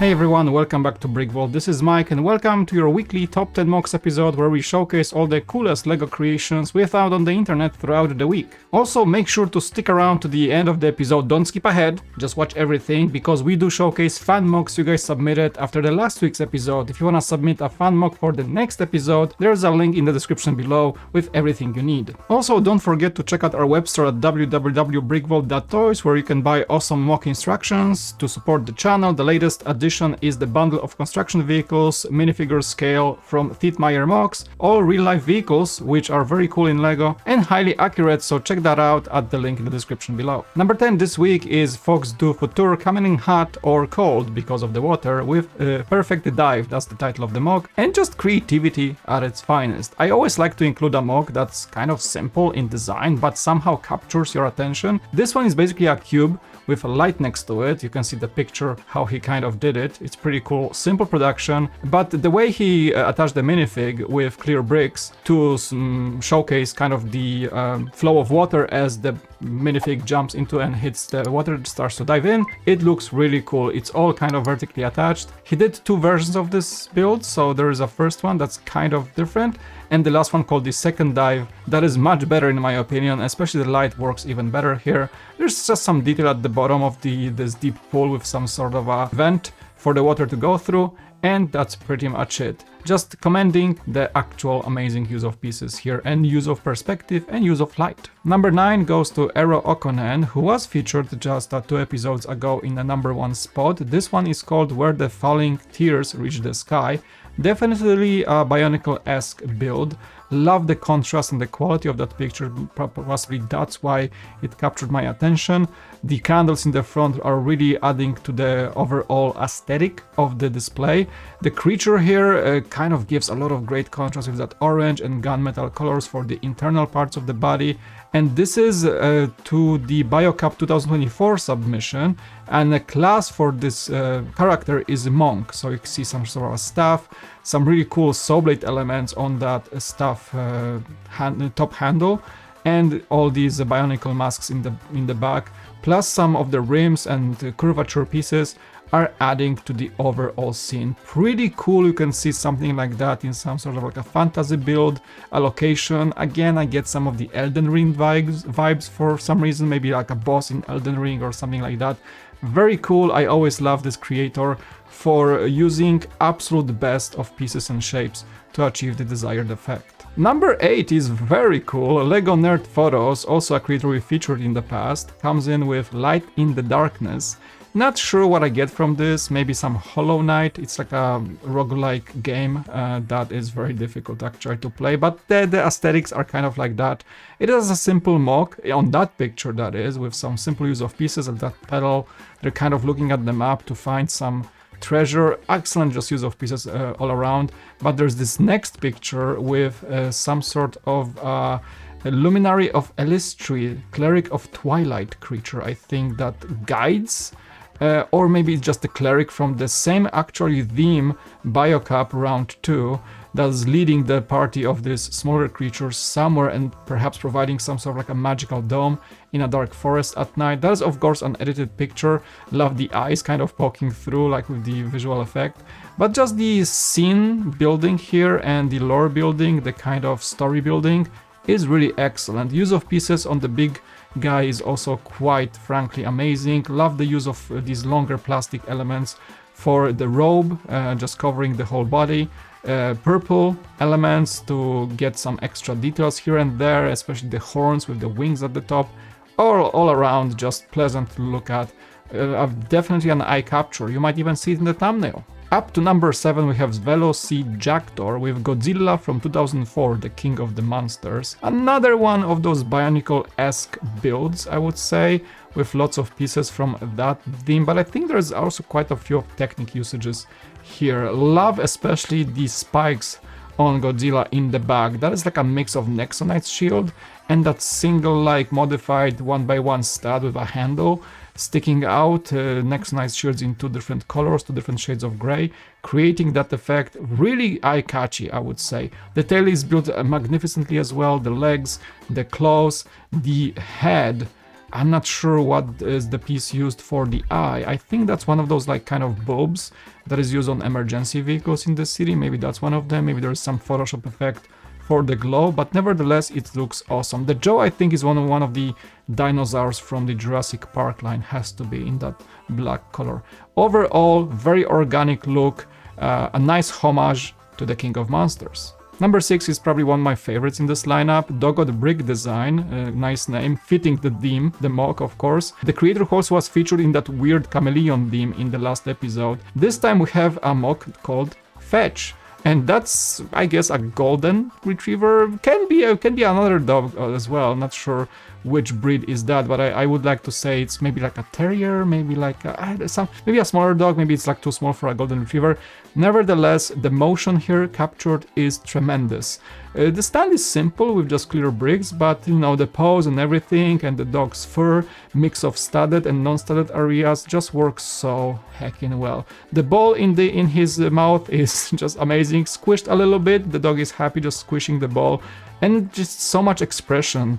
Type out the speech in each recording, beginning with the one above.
Hey everyone, welcome back to BrickVault. This is Mike and welcome to your weekly Top 10 MOCs episode where we showcase all the coolest LEGO creations we found on the internet throughout the week. Also, make sure to stick around to the end of the episode, don't skip ahead, just watch everything because we do showcase fan MOCs you guys submitted after the last week's episode. If you wanna submit a fan MOC for the next episode, there's a link in the description below with everything you need. Also, don't forget to check out our web store at www.brickvault.toys where you can buy awesome MOC instructions to support the channel. The latest addition is the bundle of construction vehicles, minifigure scale from Thietmeier MOCs, all real-life vehicles, which are very cool in LEGO and highly accurate, so check that out at the link in the description below. Number 10 this week is FOXduFutur, coming in hot or cold because of the water with a perfect dive, that's the title of the MOC, and just creativity at its finest. I always like to include a MOC that's kind of simple in design but somehow captures your attention. This one is basically a cube with a light next to it. You can see the picture how he kind of did it. It's pretty cool, simple production, but the way he attached the minifig with clear bricks to showcase kind of the flow of water as the minifig jumps into and hits the water, starts to dive in, it looks really cool. It's all kind of vertically attached. He did two versions of this build, so there is a first one that's kind of different and the last one called the second dive that is much better in my opinion, especially the light works even better here. There's just some detail at the bottom of this deep pool with some sort of a vent for the water to go through, and that's pretty much it. Just commending the actual amazing use of pieces here and use of perspective and use of light. Number 9 goes to Eero Okkonen, who was featured just 2 episodes ago in the number 1 spot. This one is called Where the Falling Tears Reach the Sky. Definitely a Bionicle-esque build. Love the contrast and the quality of that picture, possibly that's why it captured my attention. The candles in the front are really adding to the overall aesthetic of the display. The creature here kind of gives a lot of great contrast with that orange and gunmetal colors for the internal parts of the body. And this is to the BioCup 2024 submission, and the class for this character is Monk. So you can see some sort of staff, some really cool saw blade elements on that staff top handle, and all these Bionicle masks in the back, plus some of the rims and curvature pieces are adding to the overall scene. Pretty cool. You can see something like that in some sort of like a fantasy build, a location. Again, I get some of the Elden Ring vibes for some reason, maybe like a boss in Elden Ring or something like that. Very cool. I always love this creator for using absolute best of pieces and shapes to achieve the desired effect. Number 8 is very cool. Legonerdphotos, also a creator we featured in the past, comes in with Light in the Darkness. Not sure what I get from this, maybe some Hollow Knight. It's like a roguelike game that is very difficult actually to play, but the aesthetics are kind of like that. It is a simple MOC, on that picture that is, with some simple use of pieces at that pedal. They're kind of looking at the map to find some treasure. Excellent just use of pieces all around. But there's this next picture with some sort of a Luminary of Elistri, Cleric of Twilight creature, I think, that guides. Or maybe it's just a cleric from the same actually theme BioCup round 2 that's leading the party of these smaller creatures somewhere and perhaps providing some sort of like a magical dome in a dark forest at night. That is of course an edited picture. Love the eyes kind of poking through like with the visual effect. But just the scene building here and the lore building, the kind of story building is really excellent. Use of pieces on the big guy is also quite frankly amazing. Love the use of these longer plastic elements for the robe, just covering the whole body. Purple elements to get some extra details here and there, especially the horns with the wings at the top. All around just pleasant to look at. Definitely an eye capture. You might even see it in the thumbnail. Up to number 7 we have VelociJACKtor with Godzilla from 2004, the king of the monsters. Another one of those Bionicle-esque builds, I would say, with lots of pieces from that theme, but I think there's also quite a few of Technic usages here. Love especially the spikes on Godzilla in the back. That is like a mix of Nexonite's shield and that single like modified 1x1 stud with a handle sticking out. Nexonite's shields in 2 different colors, 2 different shades of gray, creating that effect. Really eye-catchy, I would say. The tail is built magnificently as well, the legs, the claws, the head I'm not sure what is the piece used for the eye. I think that's one of those like kind of bulbs that is used on emergency vehicles in the city. Maybe that's one of them. Maybe there's some Photoshop effect for the glow, but nevertheless it looks awesome. The jaw I think is one of the dinosaurs from the Jurassic Park line, has to be in that black color. Overall, very organic look, a nice homage to the King of Monsters. Number 6 is probably one of my favorites in this lineup, DOGOD brick design, nice name, fitting the theme, the MOC of course. The creator also was featured in that weird chameleon theme in the last episode. This time we have a MOC called Fetch. And that's, I guess, a golden retriever. Can be another dog as well. Not sure which breed is that, but I would like to say it's maybe like a terrier, maybe like maybe a smaller dog. Maybe it's like too small for a golden retriever. Nevertheless, the motion here captured is tremendous. The stand is simple with just clear bricks, but you know, the pose and everything and the dog's fur, mix of studded and non-studded areas just works so heckin' well. The ball in his mouth is just amazing. Squished a little bit, the dog is happy just squishing the ball, and just so much expression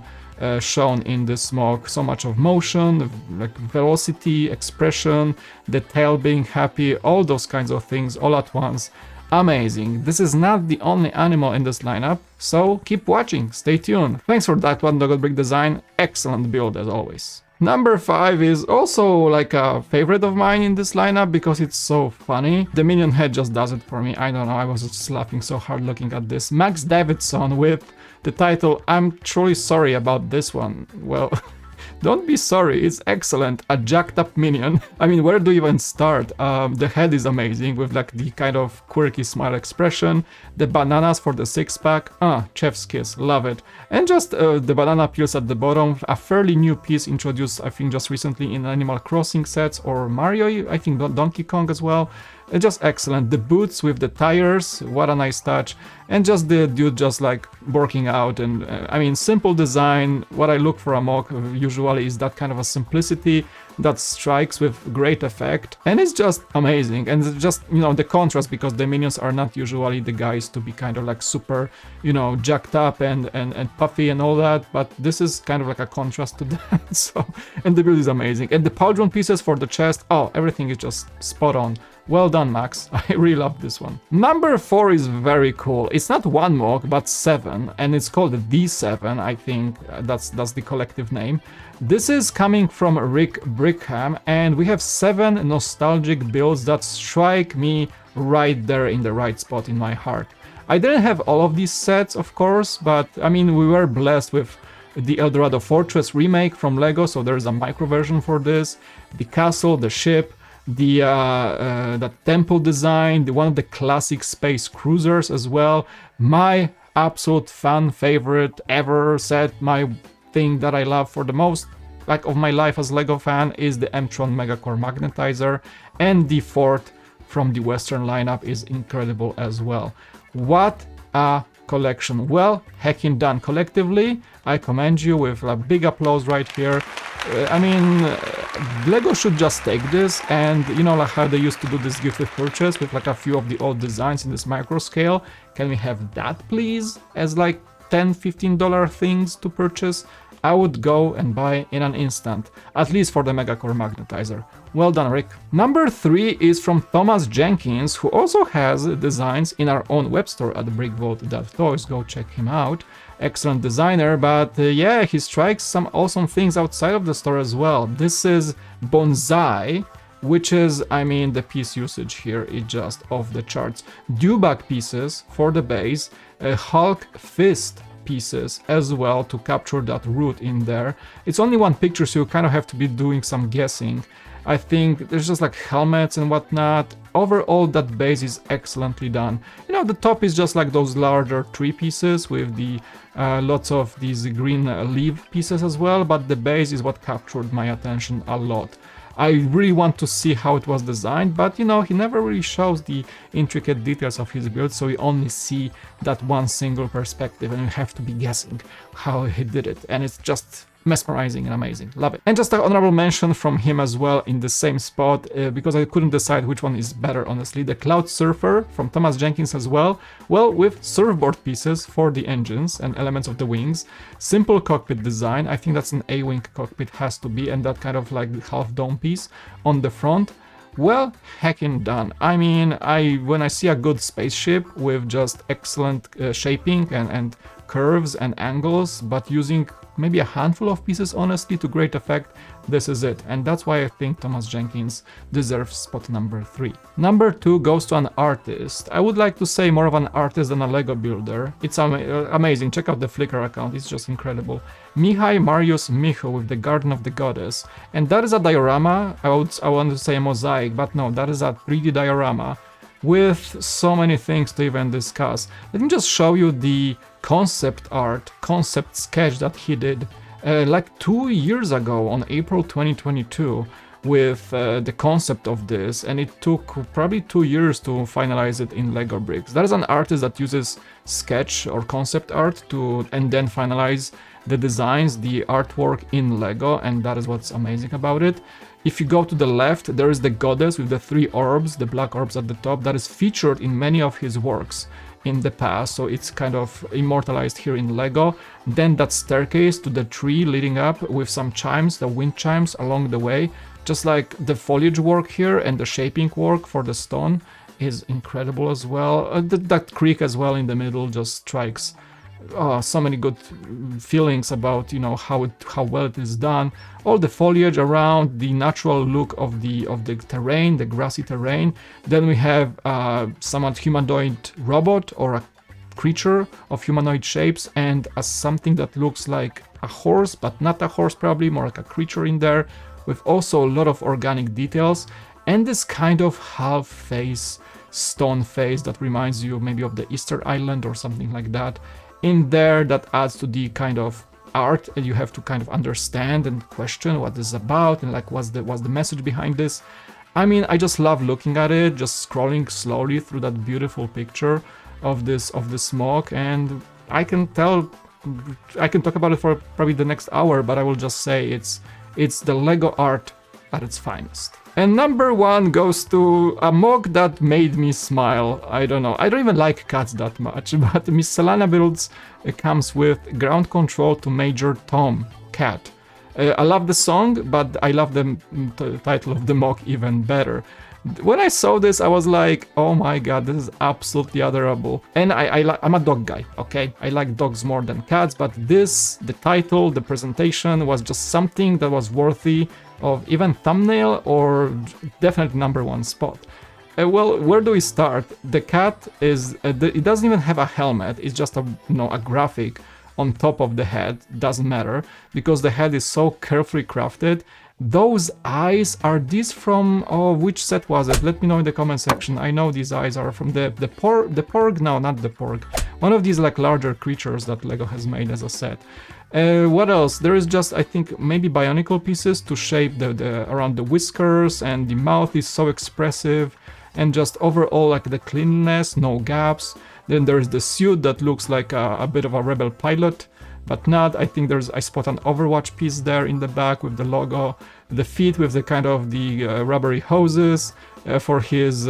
shown in this smoke, so much of motion, like velocity, expression, the tail being happy, all those kinds of things all at once. Amazing. This is not the only animal in this lineup, so keep watching, stay tuned. Thanks for that one, DOGOD brick design, excellent build as always. Number 5 is also like a favorite of mine in this lineup because it's so funny. The minion head just does it for me. I don't know, I was just laughing so hard looking at this. Maxx Davidson with the title, I'm truly sorry about this one. Well, don't be sorry, it's excellent. A jacked up minion. I mean, where do you even start? The head is amazing with like the kind of quirky smile expression. The bananas for the six-pack. Chef's kiss, love it. And just the banana peels at the bottom. A fairly new piece introduced, I think, just recently in Animal Crossing sets or Mario, I think Donkey Kong as well. Just excellent. The boots with the tires, what a nice touch. And just the dude just like working out, and I mean, simple design. What I look for a MOC usually is that kind of a simplicity that strikes with great effect, and it's just amazing. And it's just, you know, the contrast, because the minions are not usually the guys to be kind of like super, you know, jacked up and puffy and all that, but this is kind of like a contrast to that. So, and the build is amazing, and the pauldron pieces for the chest, everything is just spot on. Well done, Max. I really love this one. Number 4 is very cool. It's not one MOC, but 7, and it's called D7, I think that's the collective name. This is coming from Rick Brickham, and we have 7 nostalgic builds that strike me right there in the right spot in my heart. I didn't have all of these sets, of course, but I mean, we were blessed with the Eldorado Fortress remake from Lego, so there's a micro version for this, the castle, the ship, the temple design, one of the classic space cruisers as well. My absolute fan favorite ever set, my thing that I love for the most like of my life as Lego fan is the M-Tron Megacore Magnetizer, and the fourth from the Western lineup is incredible as well. What a collection. Well, heckin' done. Collectively, I commend you with a big applause right here. I mean, Lego should just take this, and you know, like how they used to do this gift with purchase with like a few of the old designs in this micro scale. Can we have that please as like $10-15 things to purchase? I would go and buy in an instant, at least for the Megacore Magnetizer. Well done, Rick. Number 3 is from Thomas Jenkins, who also has designs in our own web store at brickvault.toys. Go check him out. Excellent designer, but yeah, he strikes some awesome things outside of the store as well. This is Bonsai, which is, I mean, the piece usage here is just off the charts. Dewback pieces for the base, Hulk fist pieces as well to capture that root in there. It's only one picture, so you kind of have to be doing some guessing. I think there's just like helmets and whatnot. Overall, that base is excellently done. You know, the top is just like those larger tree pieces with the lots of these green leaf pieces as well, but the base is what captured my attention a lot. I really want to see how it was designed, but you know, he never really shows the intricate details of his build, so you only see that one single perspective and you have to be guessing how he did it, and it's just mesmerizing and amazing. Love it. And just an honorable mention from him as well in the same spot, because I couldn't decide which one is better, honestly. The Cloud Surfer from Thomas Jenkins as well. Well, with surfboard pieces for the engines and elements of the wings. Simple cockpit design. I think that's an A-wing cockpit, has to be, and that kind of like half dome piece on the front. Well, heckin' done. I mean, when I see a good spaceship with just excellent shaping and curves and angles, but using maybe a handful of pieces, honestly, to great effect, this is it. And that's why I think Thomas Jenkins deserves spot number 3. Number 2 goes to an artist. I would like to say more of an artist than a Lego builder. It's amazing. Check out the Flickr account. It's just incredible. Mihai, Marius, Michu with the Garden of the Goddess. And that is a diorama. I want to say a mosaic, but no, that is a 3D diorama with so many things to even discuss. Let me just show you the concept art, concept sketch that he did like 2 years ago on April 2022 with the concept of this, and it took probably 2 years to finalize it in Lego bricks. That is an artist that uses sketch or concept art and then finalize the designs, the artwork in Lego, and that is what's amazing about it. If you go to the left, there is the goddess with the 3 orbs, the black orbs at the top, that is featured in many of his works in the past, so it's kind of immortalized here in Lego. Then that staircase to the tree leading up with some chimes, the wind chimes along the way, just like the foliage work here and the shaping work for the stone is incredible as well. That creek as well in the middle just strikes so many good feelings about, you know, how well it is done. All the foliage around, the natural look of the terrain, the grassy terrain. Then we have somewhat humanoid robot or a creature of humanoid shapes, and something that looks like a horse, but not a horse, probably more like a creature in there, with also a lot of organic details, and this kind of half face, stone face that reminds you maybe of the Easter Island or something like that. In there, that adds to the kind of art, and you have to kind of understand and question what this is about and like what's the message behind this. I mean, I just love looking at it, just scrolling slowly through that beautiful picture of this MOC, and I can talk about it for probably the next hour, but I will just say it's the Lego art at its finest. And number 1 goes to a MOC that made me smile. I don't know, I don't even like cats that much, but Miscellanabuilds comes with ground control to Major Tomcat. I love the song, but I love the title of the MOC even better. When I saw this, I was like, oh my god, this is absolutely adorable. And I'm a dog guy, okay? I like dogs more than cats, but the title, the presentation was just something that was worthy of even thumbnail or definitely number 1 spot. Well, where do we start? The cat it doesn't even have a helmet, it's just a graphic on top of the head, doesn't matter, because the head is so carefully crafted. Those eyes, are these from, which set was it? Let me know in the comment section. I know these eyes are from the porg, no, not the porg. One of these like larger creatures that Lego has made as a set. What else? There is just, I think, maybe Bionicle pieces to shape the around the whiskers, and the mouth is so expressive, and just overall like the cleanliness, no gaps. Then there's the suit that looks like a bit of a rebel pilot, but not. I think I spot an Overwatch piece there in the back with the logo, the feet with the kind of the rubbery hoses for his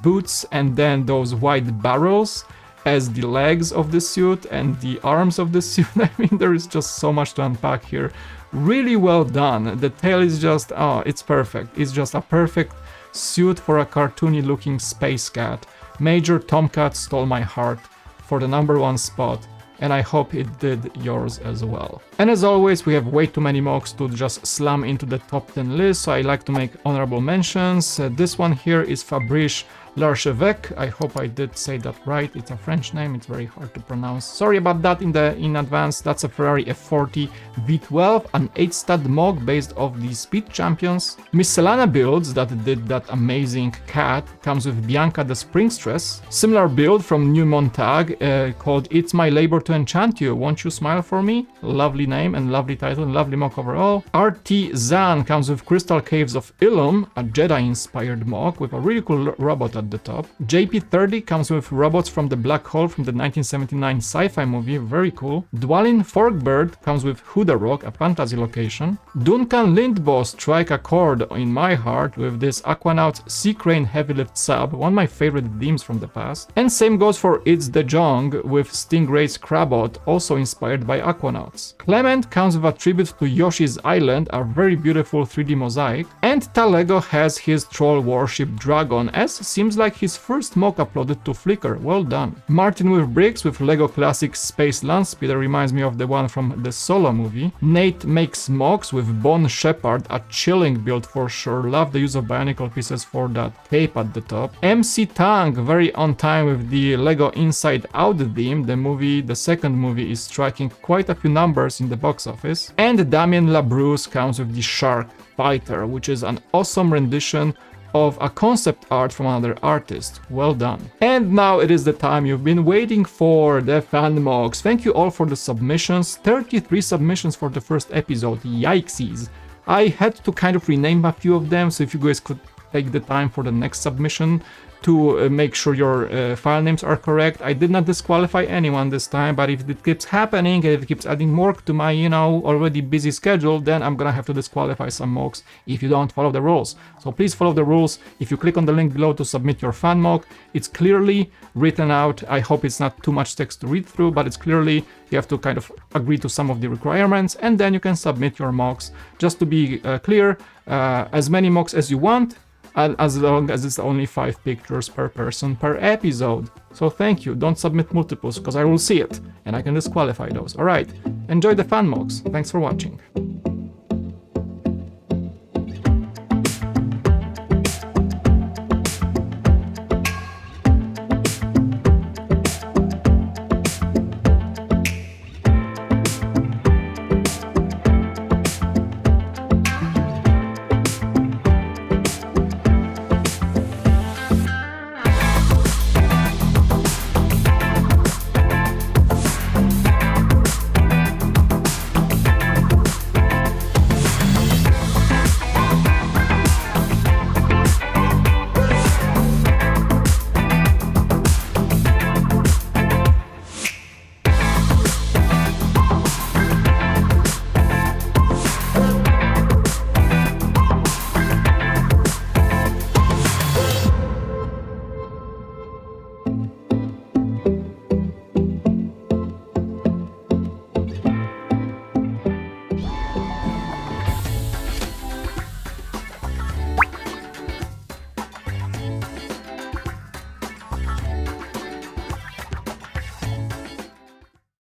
boots, and then those wide barrels as the legs of the suit and the arms of the suit. I mean, there is just so much to unpack here. Really well done. The tail is just, it's perfect. It's just a perfect suit for a cartoony looking space cat. Major Tomcat stole my heart for the number 1 spot, and I hope it did yours as well. And as always, we have way too many MOCs to just slam into the top 10 list, so I like to make honorable mentions. This one here is Fabrice Larcheveque. I hope I did say that right. It's a French name, it's very hard to pronounce. Sorry about that in advance. That's a Ferrari F40 V12, an 8-stud MOC based off the Speed Champions. Miscellanabuilds that did that amazing cat comes with Bianca the Springstress. Similar build from New Montag called It's My Labor to Enchant You, Won't You Smile For Me? Lovely name and lovely title and lovely MOC overall. Artisan comes with Crystal Caves of Ilum, a Jedi inspired MOC with a really cool robot at the top. JP30 comes with robots from the black hole from the 1979 sci-fi movie, very cool. Dwalin Forkbird comes with Huda Rock, a fantasy location. Duncan Lindboe strike a chord in my heart with this Aquanaut Sea Crane Heavy Lift sub, one of my favorite themes from the past. And same goes for It's the Jong with Stingray's Crabot, also inspired by Aquanauts. Clement comes with a tribute to Yoshi's Island, a very beautiful 3D mosaic. And Talego has his troll warship Dragon, as seems like his first mock uploaded to Flickr, well done. Martin with bricks with Lego Classic Space Landspeeder, reminds me of the one from the Solo movie. Nate makes MOCs with Bon Shepherd, a chilling build for sure, love the use of Bionicle pieces for that cape at the top. MC Tang, very on time with the Lego Inside Out theme, the second movie is striking quite a few numbers in the box office. And Damien Labrousse comes with the Shark Fighter, which is an awesome rendition of a concept art from another artist. Well done. And now it is the time you've been waiting for, the fan MOCs. Thank you all for the submissions. 33 submissions for the first episode. Yikesies. I had to kind of rename a few of them, so if you guys could take the time for the next submission to make sure your file names are correct. I did not disqualify anyone this time, but if it keeps happening, if it keeps adding more to my, already busy schedule, then I'm gonna have to disqualify some MOCs if you don't follow the rules. So please follow the rules. If you click on the link below to submit your fan MOC, it's clearly written out. I hope it's not too much text to read through, but it's clearly, you have to kind of agree to some of the requirements, and then you can submit your MOCs. Just to be clear, as many MOCs as you want, as long as it's only 5 pictures per person per episode. So thank you, don't submit multiples, because I will see it, and I can disqualify those. Alright, enjoy the fan MOCs. Thanks for watching.